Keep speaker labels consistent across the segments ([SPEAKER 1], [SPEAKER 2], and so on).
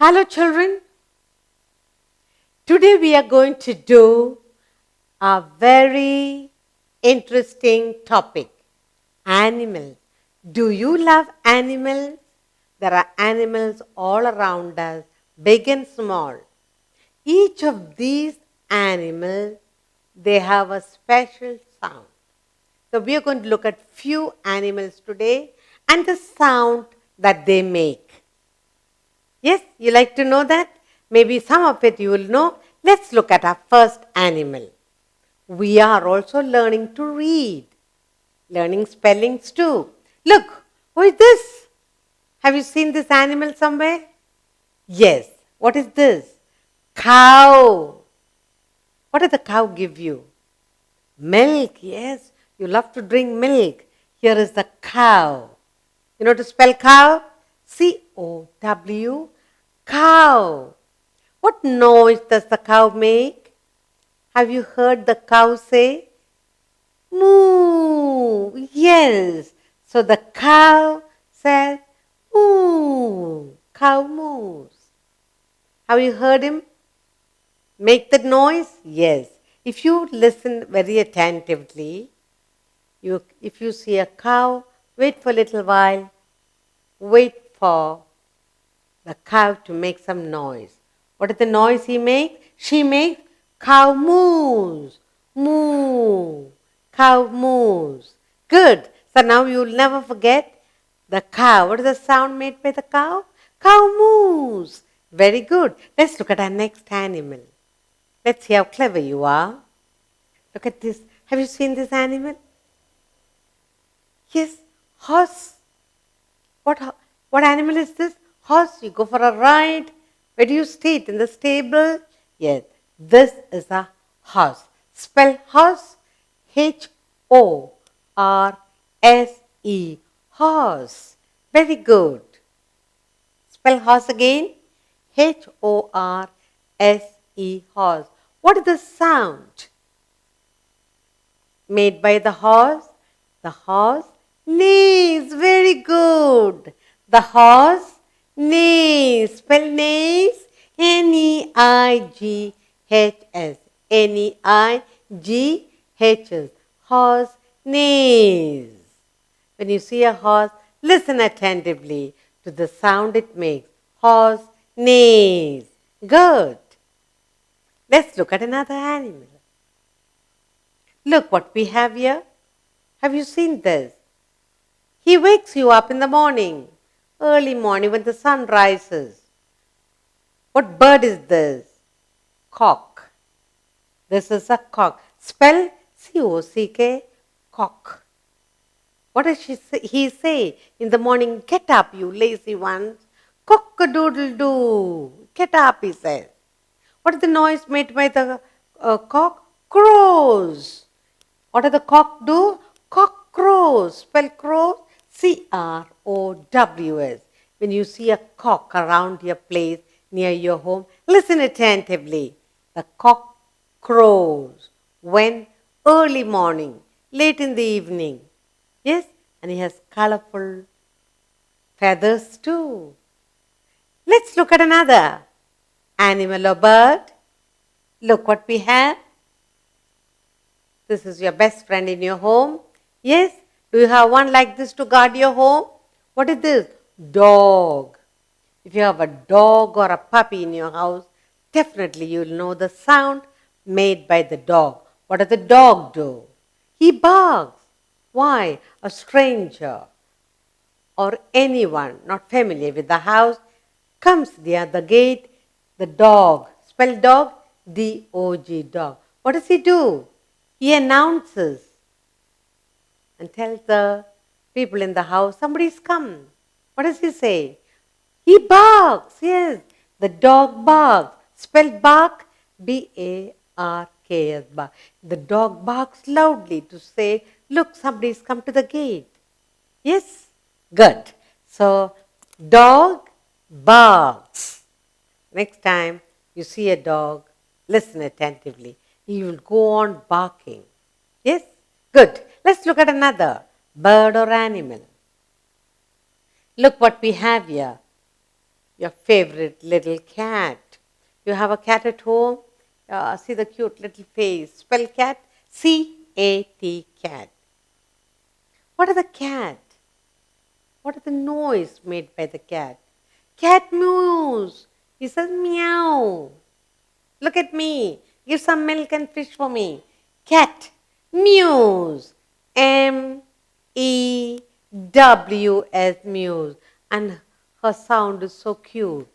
[SPEAKER 1] Hello, children. Today we are going to do a very interesting topic, animals. Do you love animals? There are animals all around us, big and small. Each of these animals, they have a special sound. So we are going to look at few animals today and the sound that they make. Yes, you like to know that? Maybe some of it you will know. Let's look at our first animal. We are also learning to read, learning spellings too. Look, who is this? Have you seen this animal somewhere? Yes. What is this? Cow. What does the cow give you? Milk, yes. You love to drink milk. Here is the cow. You know to spell cow? C-O-W, cow. What noise does the cow make? Have you heard the cow say? Moo. Yes. So the cow says, moo. Cow moos. Have you heard him make the noise? Yes. If you listen very attentively, if you see a cow, wait for a little while, wait for the cow to make some noise. What is the noise he makes? She makes cow moos, moo, cow moos. Good. So now you'll never forget the cow. What is the sound made by the cow? Cow moos. Very good. Let's look at our next animal. Let's see how clever you are. Look at this. Have you seen this animal? Yes, horse. What animal is this? Horse. You go for a ride. Where do you stay? In the stable? Yes, this is a horse. Spell horse. H-O-R-S-E. Horse. Very good. Spell horse again. H-O-R-S-E. Horse. What is the sound made by the horse? The horse neighs. Very good. The horse neighs. Spell neighs. N-E-I-G-H-S. N-E-I-G-H-S. Horse neighs. When you see a horse, listen attentively to the sound it makes. Horse neighs. Good. Let's look at another animal. Look what we have here. Have you seen this? He wakes you up in the morning, early morning when the sun rises. What bird is this? Cock. This is a cock. Spell C-O-C-K, cock. What does he say in the morning? Get up, you lazy ones. Cock-a-doodle-doo. Get up, he says. What is the noise made by the cock? Crows. What does the cock do? Cock crows. Spell crows. C-R-O-W-S. When you see a cock around your place, near your home, listen attentively. The cock crows when early morning, late in the evening. Yes, and he has colorful feathers too. Let's look at another animal or bird. Look what we have. This is your best friend in your home. Yes, do you have one like this to guard your home? What is this? Dog. If you have a dog or a puppy in your house, definitely you will know the sound made by the dog. What does the dog do? He barks. Why? A stranger or anyone not familiar with the house comes near the gate. The dog, spell dog, D-O-G, dog. What does he do? He announces and tells the people in the house, somebody's come. What does he say? He barks, yes. The dog barks. Spell bark, B-A-R-K-S, bark. The dog barks loudly to say, look, somebody's come to the gate. Yes? Good. So, dog barks. Next time you see a dog, listen attentively. He will go on barking. Yes? Good. Let's look at another bird or animal. Look what we have here. Your favorite little cat. You have a cat at home? See the cute little face. Spell cat. C-A-T, cat. What are the cat? What is the noise made by the cat? Cat mews. He says meow. Look at me. Give some milk and fish for me. Cat mews. M-E-W-S, mews. And her sound is so cute.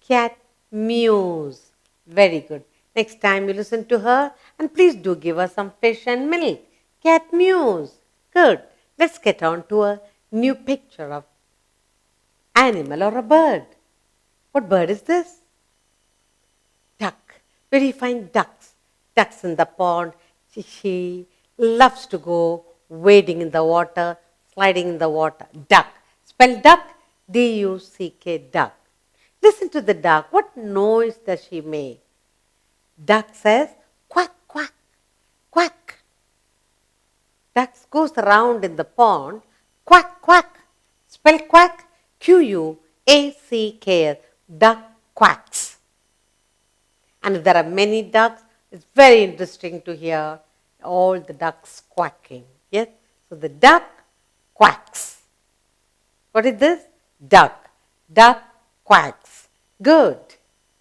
[SPEAKER 1] Cat mews. Very good. Next time you listen to her, and please do give her some fish and milk. Cat mews. Good. Let's get on to a new picture of animal or a bird. What bird is this? Duck. Where do you find ducks? Ducks in the pond. She loves to go wading in the water, sliding in the water. Duck. Spell duck. D-U-C-K, duck. Listen to the duck. What noise does she make? Duck says quack, quack, quack. Duck goes around in the pond. Quack, quack. Spell quack. Q-U-A-C-K. Duck quacks. And if there are many ducks, it's very interesting to hear all the ducks quacking. Yes? So the duck quacks. What is this? Duck. Duck quacks. Good.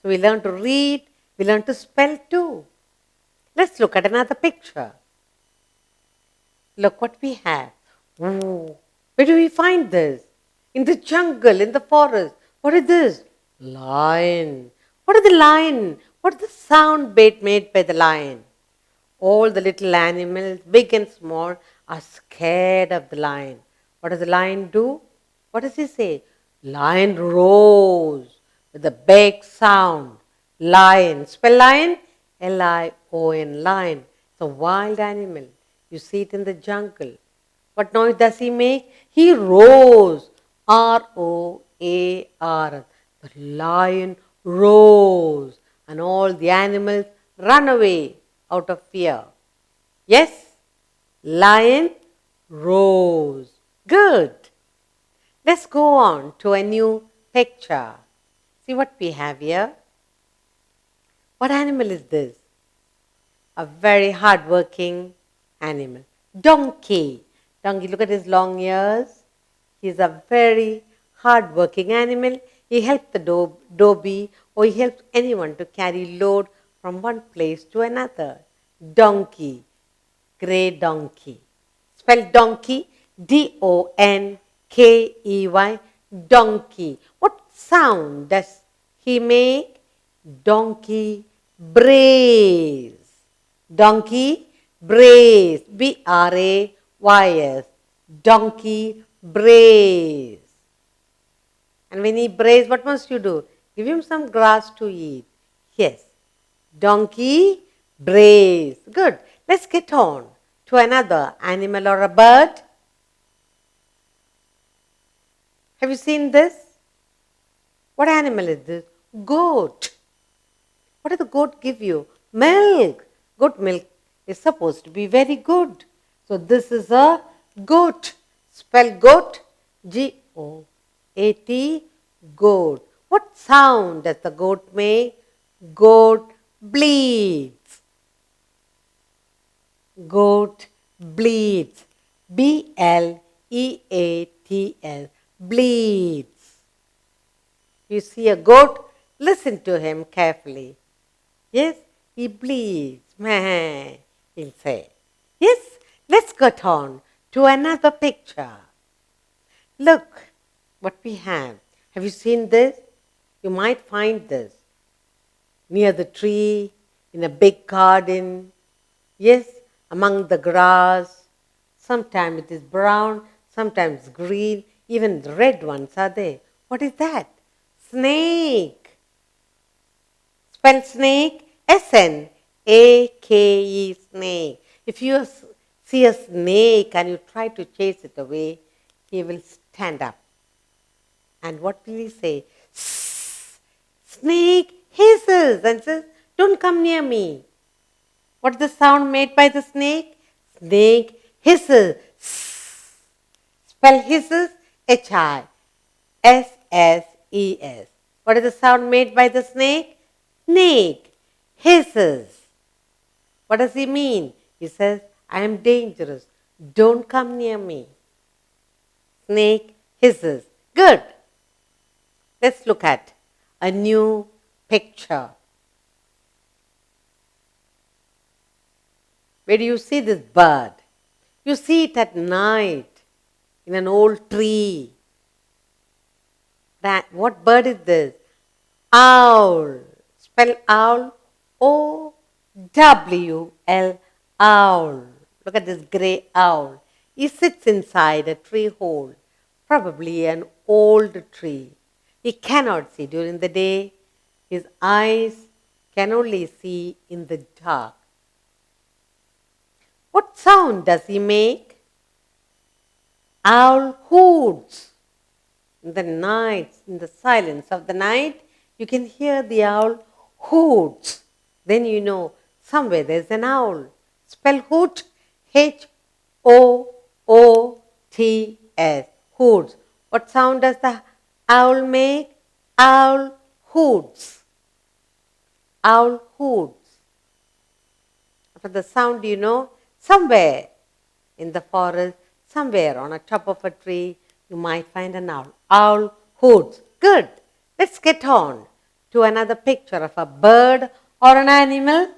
[SPEAKER 1] So we learn to read, we learn to spell too. Let's look at another picture. Look what we have. Ooh. Where do we find this? In the jungle, in the forest. What is this? Lion. What is the lion? What is the sound made by the lion? All the little animals, big and small, are scared of the lion. What does the lion do? What does he say? Lion roars with a big sound. Lion. Spell lion. L-I-O-N. Lion. It's a wild animal. You see it in the jungle. What noise does he make? He roars. R-O-A-R. The lion roars. And all the animals run away out of fear. Yes? Lion roars. Good. Let's go on to a new picture. See what we have here. What animal is this? A very hard-working animal. Donkey. Donkey, look at his long ears. He's a very hard-working animal. He helps the dhobi or he helps anyone to carry load from one place to another. Donkey. Grey donkey. Spell donkey. D-O-N-K-E-Y. Donkey. What sound does he make? Donkey brays. Donkey brays. B-R-A-Y-S. Donkey brays. And when he brays, what must you do? Give him some grass to eat. Yes. Donkey brays. Good. Let's get on to another animal or a bird. Have you seen this? What animal is this? Goat. What does the goat give you? Milk. Goat milk is supposed to be very good. So this is a goat. Spell goat. G-O-A-T. Goat. What sound does the goat make? Goat bleats. Goat bleats. B-L-E-A-T-S. Bleats. You see a goat, listen to him carefully. Yes, he bleats. Meh, he'll say. Yes, let's get on to another picture. Look what we have. Have you seen this? You might find this near the tree, in a big garden. Yes, among the grass. Sometimes it is brown, sometimes green, even the red ones are there. What is that? Snake. Spell snake. S-N-A-K-E, snake. If you see a snake and you try to chase it away, he will stand up. And what will he say? Snake hisses and says, don't come near me. What's the sound made by the snake? Snake hisses. Spell hisses. H-I-S-S-E-S. What is the sound made by the snake? Snake hisses. What does he mean? He says, I am dangerous. Don't come near me. Snake hisses. Good. Let's look at a new picture. Where do you see this bird? You see it at night in an old tree. What bird is this? Owl. Spell owl. O-W-L. Owl. Look at this grey owl. He sits inside a tree hole, probably an old tree. He cannot see during the day. His eyes can only see in the dark. What sound does he make? Owl hoots. In the night, in the silence of the night, you can hear the owl hoots. Then you know somewhere there's an owl. Spell hoot, H-O-O-T-S, hoots. What sound does the owl make? Owl hoots. Owl hoots. After the sound, you know, somewhere in the forest, somewhere on the top of a tree, you might find an owl. Owl hoots. Good. Let's get on to another picture of a bird or an animal.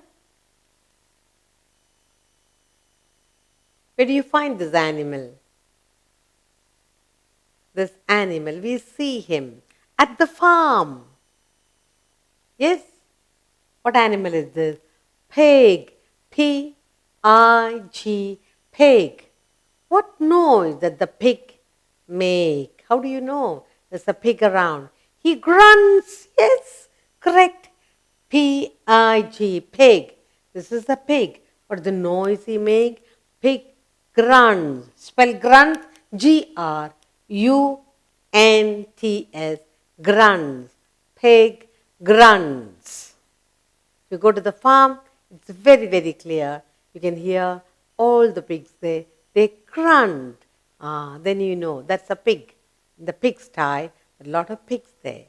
[SPEAKER 1] Where do you find this animal? This animal, we see him at the farm. Yes? What animal is this? Pig. P-I-G. Pig. What noise does the pig make? How do you know there's a pig around? He grunts. Yes, correct. P-I-G. Pig. This is the pig. What is the noise he makes? Pig grunts. Spell grunt. G-R-U-N-T-S. Grunts. Pig grunts. If you go to the farm, it's very, very clear. You can hear all the pigs there. They grunt. Then you know that's a pig. In the pigsty, a lot of pigs there.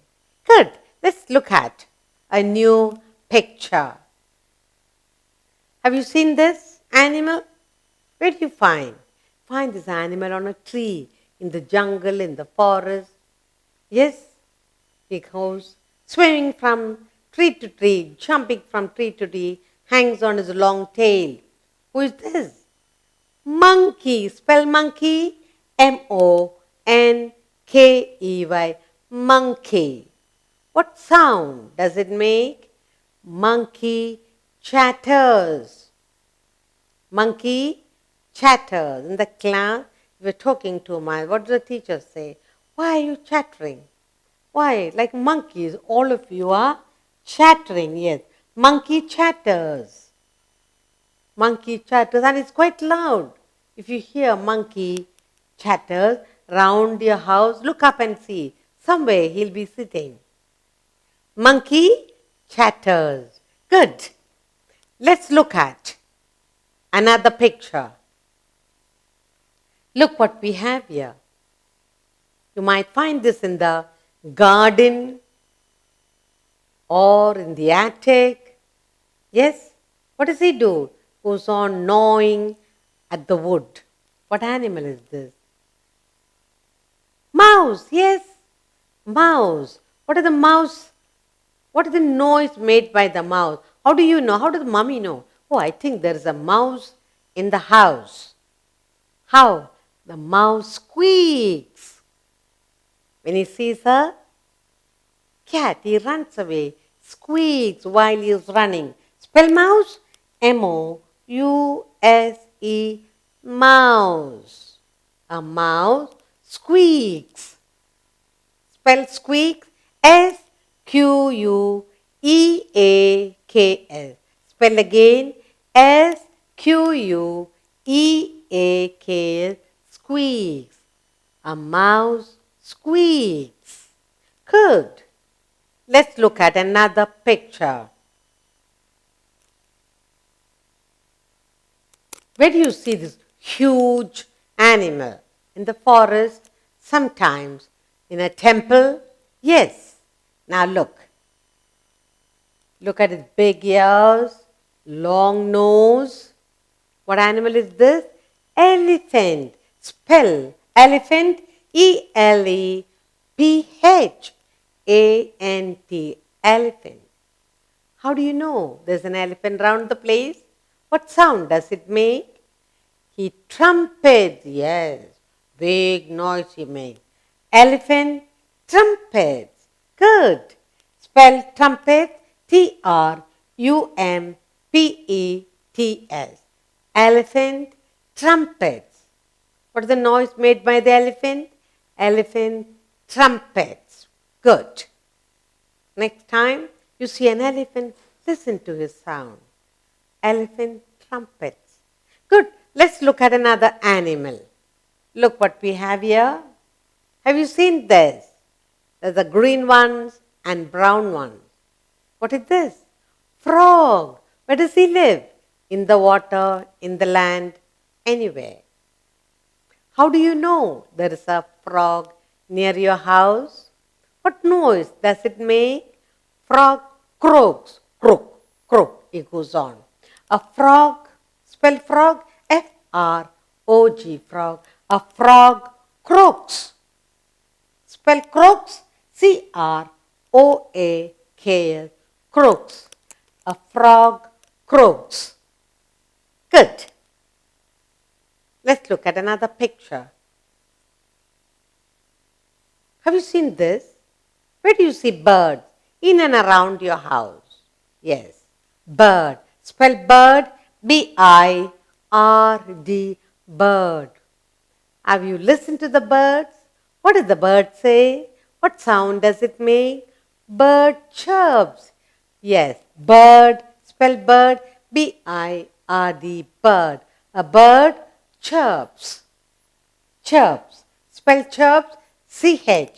[SPEAKER 1] Good. Let's look at a new picture. Have you seen this animal? Where do you find? Find this animal on a tree, in the jungle, in the forest. Yes, he goes swimming from tree to tree, jumping from tree to tree, hangs on his long tail. Who is this? Monkey. Spell monkey. M-O-N-K-E-Y. Monkey. What sound does it make? Monkey chatters. Monkey chatters. In the class, we're talking to my, what does the teacher say? Why are you chattering? Why? Like monkeys, all of you are chattering. Yes. Monkey chatters. Monkey chatters, and it's quite loud. If you hear monkey chatters round your house, look up and see. Somewhere he'll be sitting. Monkey chatters. Good. Let's look at another picture. Look what we have here. You might find this in the garden or in the attic. Yes? What does he do? Goes on gnawing at the wood. What animal is this? Mouse. Yes. Mouse. What is the mouse? What is the noise made by the mouse? How do you know? How does mommy know? Oh, I think there is a mouse in the house. How? The mouse squeaks. When he sees a cat, he runs away, squeaks while he is running. Spell mouse. M-O-U-S-E. Mouse. A mouse squeaks. Spell squeaks. S-Q-U-E-A-K-S. Spell again. S-Q-U-E-A-K-S. Squeaks. A mouse squeaks. Good. Let's look at another picture. Where do you see this huge animal? In the forest, sometimes in a temple. Yes, Now look. Look at its big ears, long nose. What animal is this? Elephant. Spell elephant, E-L-E-P-H-A-N-T, elephant. How do you know there's an elephant around the place? What sound does it make? He trumpets, yes, big noise he makes. Elephant trumpets, good. Spell trumpet, T-R-U-M-P-E-T-S, elephant trumpets. What is the noise made by the elephant? Elephant trumpets, good. Next time you see an elephant, listen to his sound. Elephant trumpets. Good. Let's look at another animal. Look what we have here. Have you seen this? There's the green ones and brown ones. What is this? Frog. Where does he live? In the water, in the land, anywhere. How do you know there is a frog near your house? What noise does it make? Frog croaks, croak, croak, it goes on. A frog, spell frog, F-R-O-G, frog. A frog croaks. Spell croaks, C-R-O-A-K-S, croaks. A frog croaks. Good. Let's look at another picture. Have you seen this? Where do you see birds? In and around your house. Yes, bird. Spell bird, B-I-R-D, bird. Have you listened to the birds? What does the bird say? What sound does it make? Bird chirps. Yes, bird, spell bird, B-I-R-D, bird. A bird chirps. Chirps. Spell chirps, C-H-I-R-P-S,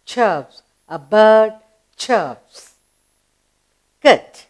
[SPEAKER 1] chirps. A bird chirps. Good.